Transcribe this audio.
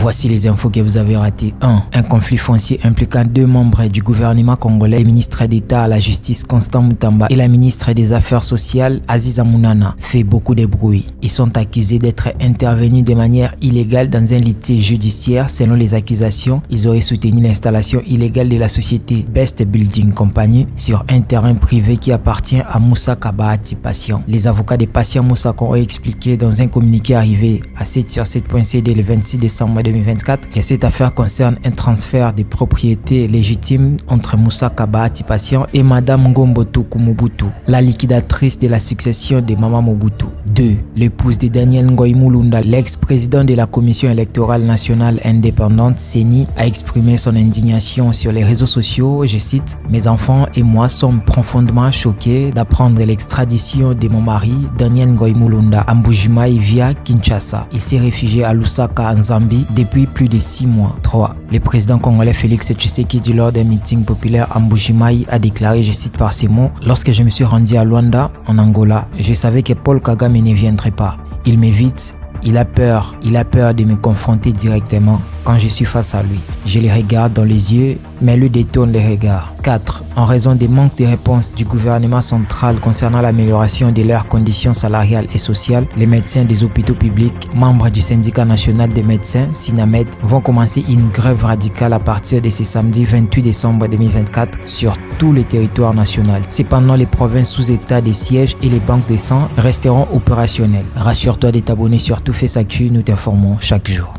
Voici les infos que vous avez ratées. 1. Un conflit foncier impliquant 2 membres du gouvernement congolais, le ministre d'État à la Justice Constant Mutamba et la ministre des Affaires sociales Aziza Mounana, fait beaucoup de bruit. Ils sont accusés d'être intervenus de manière illégale dans un litige judiciaire. Selon les accusations, ils auraient soutenu l'installation illégale de la société Best Building Company sur un terrain privé qui appartient à Moussa Kabahati Patient. Les avocats de Patient Moussa ont expliqué dans un communiqué arrivé à 7sur7.cd le 26 décembre 2024 que cette affaire concerne un transfert de propriété légitime entre Moussa Kabahati Patient et Madame Ngombo Tuku Mobutu, la liquidatrice de la succession de Mama Mobutu. 2. L'épouse de Daniel Ngoï Mulunda, l'ex-président de la Commission électorale nationale indépendante CENI, a exprimé son indignation sur les réseaux sociaux. Je cite: « Mes enfants et moi sommes profondément choqués d'apprendre l'extradition de mon mari, Daniel Ngoï Mulunda, à Mbujimayi via Kinshasa. Il s'est réfugié à Lusaka, en Zambie, depuis plus de 6 mois. » 3. Le président congolais Félix Tshisekedi, lors d'un meeting populaire à Mbujimayi, a déclaré, je cite par ces mots: « Lorsque je me suis rendu à Luanda, en Angola, je savais que Paul Kagame ne viendrait pas. Il m'évite, il a peur de me confronter directement quand je suis face à lui. Je le regarde dans les yeux, mais lui détourne les regards. » 4. En raison des manques de réponses du gouvernement central concernant l'amélioration de leurs conditions salariales et sociales, les médecins des hôpitaux publics, membres du syndicat national des médecins, SINAMED, vont commencer une grève radicale à partir de ce samedi 28 décembre 2024 sur tout le territoire national. Cependant, les provinces sous état de siège et les banques de sang resteront opérationnelles. Rassure-toi de t'abonner sur Tout Fait Actu, nous t'informons chaque jour.